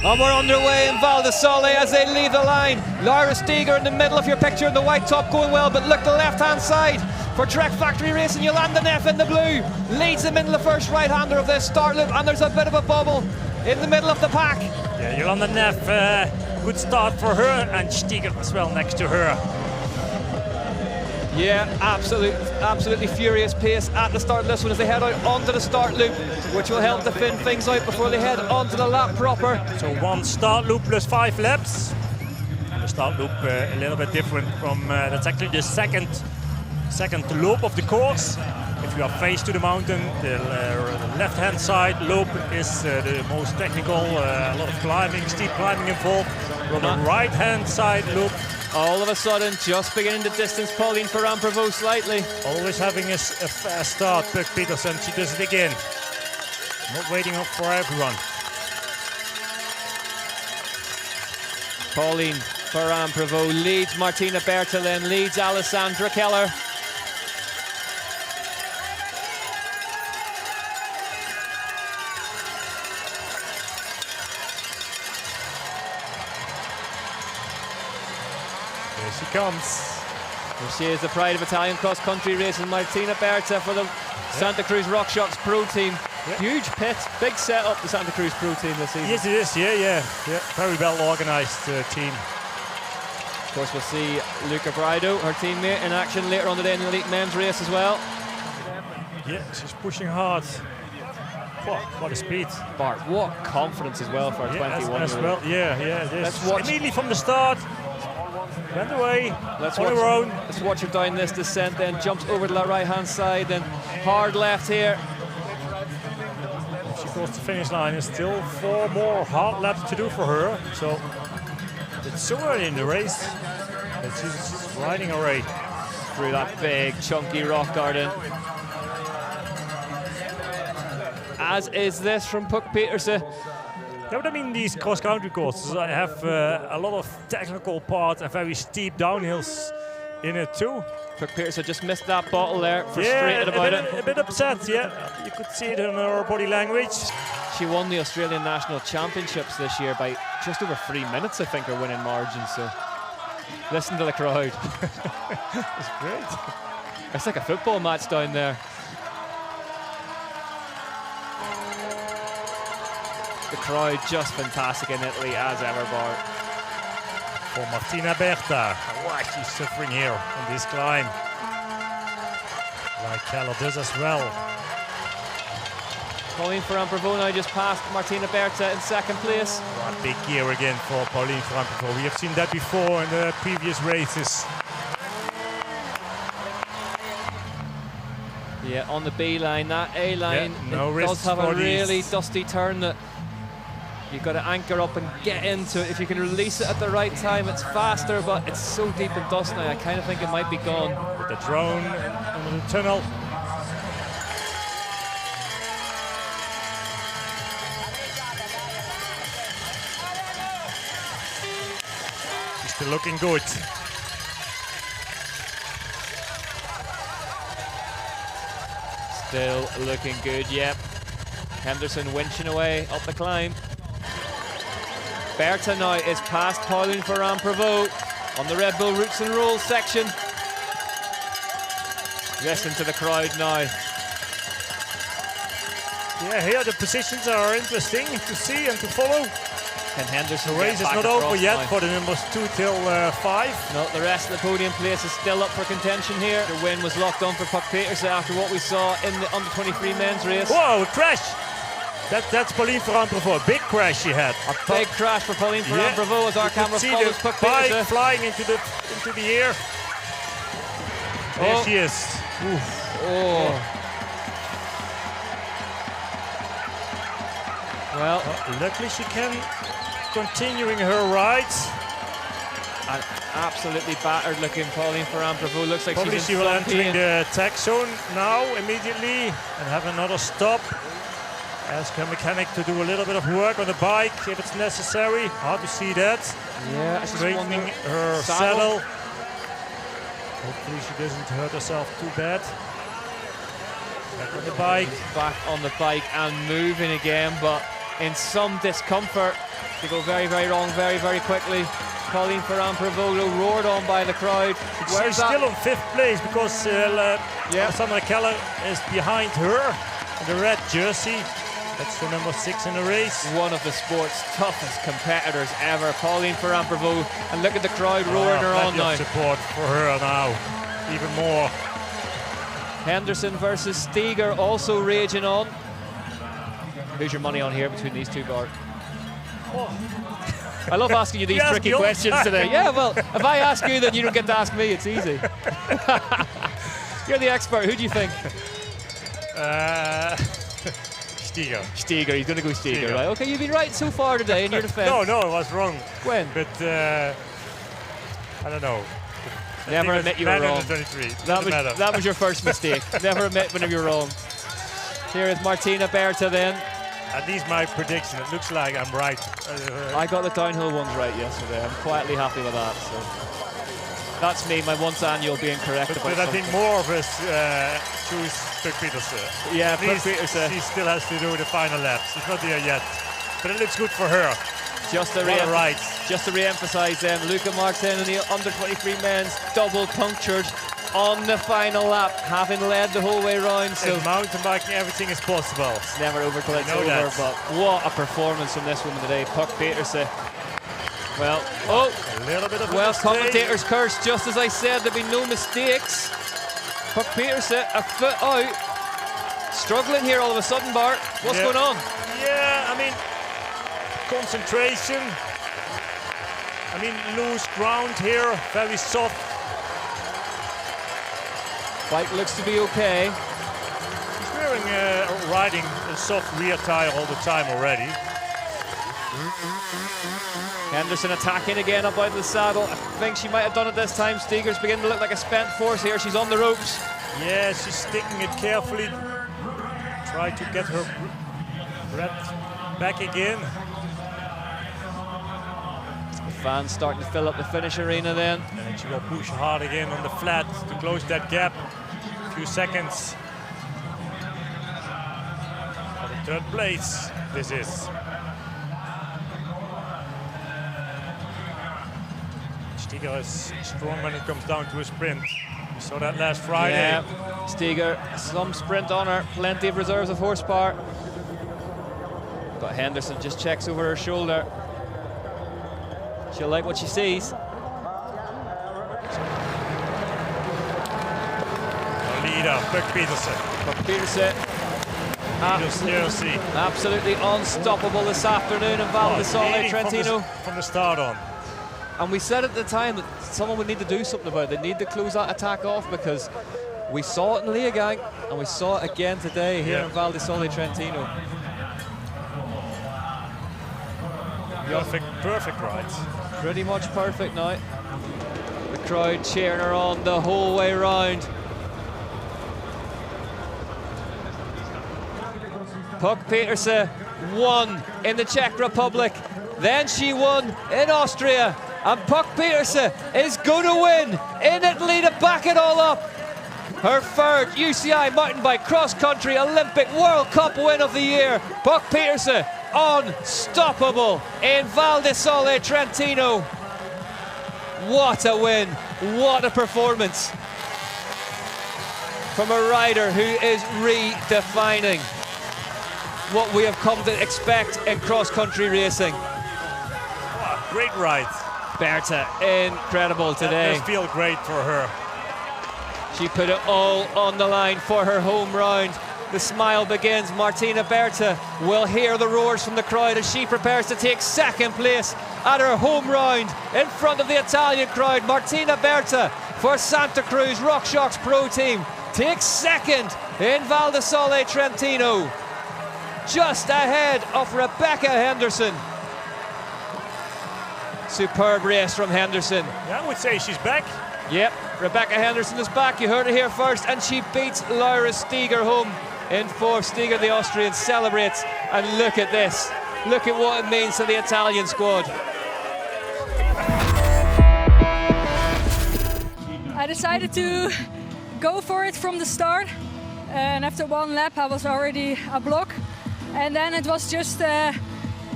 And we're underway in Val di Sole as they leave the line. Laura Steger in the middle of your picture in the white top going well, but look the left-hand side for Trek Factory Racing. Yolanda Neff in the blue leads them into the first right-hander of this start loop, and there's a bit of a bubble in the middle of the pack. Yeah, Yolanda Neff, good start for her, and Steger as well next to her. Yeah, absolutely furious pace at the start of this one as they head out onto the start loop, which will help to thin things out before they head onto the lap proper. So one start loop plus 5 laps. And the start loop a little bit different from, that's actually the second loop of the course. If you are faced to the mountain, the left-hand side loop is the most technical, a lot of climbing, steep climbing involved. On the right-hand side loop, all of a sudden, just beginning to distance Pauline Ferrand-Prévot slightly. Always having a fast start, Buck Peterson. She does it again. Not waiting up for everyone. Pauline Ferrand-Prévot leads Martina Bertolin, leads Alessandra Keller. Here she comes. Here she is, the pride of Italian cross-country racing, Martina Berta for the Santa Cruz RockShox Pro Team. Huge pit, big setup, the Santa Cruz Pro Team this season. Yes, it is, yeah. Very well organized team. Of course, we'll see Luca Braido, her teammate, in action later on today in the elite men's race as well. Yeah, she's pushing hard. What a speed. Bart, what confidence as well for a 21-year-old. As well, yeah. Let's watch. Immediately from the start. Went away, let's watch her down this descent, then jumps over to the right-hand side, then hard left here. If she goes to the finish line, there's still 4 more hard laps to do for her. So it's so early in the race that she's riding away. Through that big, chunky rock garden. As is this from Puck Petersen. Yeah, but I mean, these cross-country courses have a lot of technical parts and very steep downhills in it too. Puck Petersen just missed that bottle there, frustrated about it. A bit upset, yeah. You could see it in her body language. She won the Australian National Championships this year by just over 3 minutes, I think, her winning margin. So listen to the crowd. It's great. It's like a football match down there. The crowd just fantastic in Italy as ever, Bart. For Martina Berta, wow, she's suffering here on this climb. Like Keller does as well. Pauline Ferrand-Prévot now just passed Martina Berta in second place. What big gear again for Pauline Ferrand-Prévot. We have seen that before in the previous races. Yeah, on the B line, that A line does have a really dusty turn that you've got to anchor up and get into it. If you can release it at the right time, it's faster, but it's so deep in dust now, I kind of think it might be gone. With the drone in the tunnel. She's still looking good. Still looking good, yep. Henderson winching away up the climb. Berta now is past Pauline Ferrand-Prévot on the Red Bull Roots and Rolls section. Listen to the crowd now. Yeah, here the positions are interesting to see and to follow. Can Henderson The race is not over yet for the numbers 2 till 5. No, the rest of the podium place is still up for contention here. The win was locked on for Puck Petersen after what we saw in the under-23 men's race. Whoa, a crash! That's Pauline Ferrand-Prévot. Big crash she had. A big crash for Pauline Ferrand-Prévot as our camera follows Puck Petersen. Petersen. Flying into the air. There she is. Oh. Well, luckily she can continuing her rides. An absolutely battered looking Pauline Ferrand-Prévot. Looks like probably she will enter the tech zone now immediately and have another stop. Ask her mechanic to do a little bit of work on the bike if it's necessary. Hard to see that. Yeah, straightening her saddle. Hopefully she doesn't hurt herself too bad. Back on the bike. Back on the bike and moving again, but in some discomfort. They go very, very wrong very, very quickly. Pauline Ferrand-Prévot roared on by the crowd. She's still on 5th place because Alessandra Keller is behind her in the red jersey. That's the number 6 in the race. One of the sport's toughest competitors ever, Pauline Ferrand-Prévot. And look at the crowd roaring her on now. Support for her now, even more. Henderson versus Steger also raging on. Who's your money on here between these two, Bart? I love asking you these tricky questions today. Yeah, well, if I ask you, then you don't get to ask me. It's easy. You're the expert. Who do you think? Steger. Steger. He's going to go Steger, right? Okay, you've been right so far today in your defense. No, I was wrong. When? But I don't know. Never admit you were wrong. That was your first mistake. Never admit when you're wrong. Here is Martina Berta then. At least my prediction, it looks like I'm right. I got the downhill ones right yesterday. I'm quietly happy with that. So that's me, my once annual being correct. But I think more of us choose Puk Pieterse. Yeah, Puk Pieterse. She still has to do the final laps. She's not there yet. But it looks good for her. Just to re-emphasise then, Luca Martin in the under-23 men's double punctured on the final lap, having led the whole way round. So in mountain biking, everything is possible. It's never over till it's over, but what a performance from this woman today, Puk Pieterse. Well, a little bit of commentator's curse, just as I said, there'd be no mistakes. Puk Pieterse, a foot out. Struggling here all of a sudden, Bart. What's going on? Yeah, I mean, concentration. I mean, loose ground here, very soft. Bike looks to be okay. She's wearing riding a soft rear tire all the time already. Henderson attacking again up out of the saddle. I think she might have done it this time. Steger's beginning to look like a spent force here. She's on the ropes. Yeah, she's sticking it carefully. Try to get her breath back again. The fans starting to fill up the finish arena then. And she will push hard again on the flat to close that gap. A few seconds. For the 3rd place, this is. Steger is strong when it comes down to a sprint. We saw that last Friday. Yeah, Steger, some sprint on her, plenty of reserves of horsepower. But Henderson just checks over her shoulder. She'll like what she sees. Leader, Puk Pieterse. Puk Pieterse. Absolutely unstoppable this afternoon in Val di Sole, Trentino. From the start on. And we said at the time that someone would need to do something about it. They need to close that attack off because we saw it in Leogang and we saw it again today here in Val di Sole, Trentino. Perfect rides. Pretty much perfect now. The crowd cheering her on the whole way round. Puk Pieterse won in the Czech Republic. Then she won in Austria. And Puk Pieterse is going to win in Italy to back it all up. Her 3rd UCI mountain bike cross-country Olympic World Cup win of the year. Puk Pieterse unstoppable in Val di Sole, Trentino. What a win, what a performance from a rider who is redefining what we have come to expect in cross-country racing. Wow, great ride. Berta, incredible today. That does feel great for her. She put it all on the line for her home round. The smile begins. Martina Berta will hear the roars from the crowd as she prepares to take 2nd place at her home round in front of the Italian crowd. Martina Berta for Santa Cruz RockShox Pro Team takes 2nd in Val di Sole, Trentino, just ahead of Rebecca Henderson. Superb race from Henderson. Yeah, I would say she's back. Yep, Rebecca Henderson is back. You heard it here first, and she beats Laura Steger home in 4th. Steger, the Austrian, celebrates, and look at this. Look at what it means to the Italian squad. I decided to go for it from the start, and after 1 lap I was already a block. and then it was just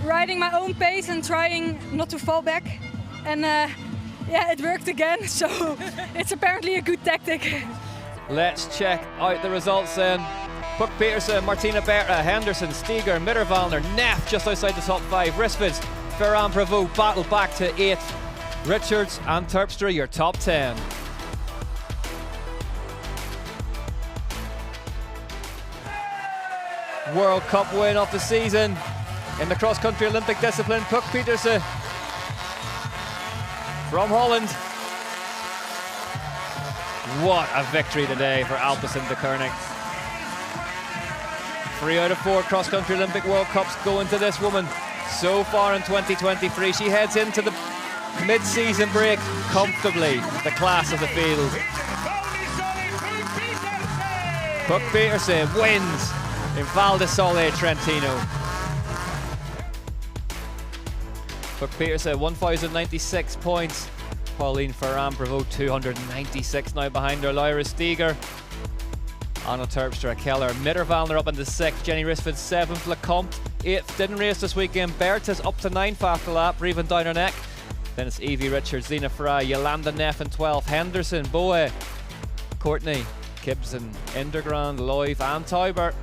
riding my own pace and trying not to fall back. And yeah, it worked again, so it's apparently a good tactic. Let's check out the results then. Puck Peterson, Martina Berta, Henderson, Steger, Mitterwallner, Neff just outside the top 5. Risford, Ferran Prevost battle back to 8th. Richards and Terpstra, your top 10. World Cup win of the season in the cross-country Olympic discipline. Puck Peterson from Holland. What a victory today for Alpecin de Koning. 3 out of 4 cross-country Olympic World Cups going to this woman so far in 2023. She heads into the mid-season break comfortably, the class of the field. Puck Peterson wins in Val di Sole, Trentino. Puck Peterson, 1,096 points. Pauline Ferran Prevost, 296 now behind her. Lyra Steger, Anna Terpstra, Keller, Mitterwallner up into 6th. Jenny Risford 7th. Lecomte 8th. Didn't race this weekend. Berta's up to 9th after lap, breathing down her neck. Then it's Evie Richards, Zena Fry, Yolanda Neff in 12th. Henderson, Boe, Courtney, Gibbs and Endergrand, Loive and Taubert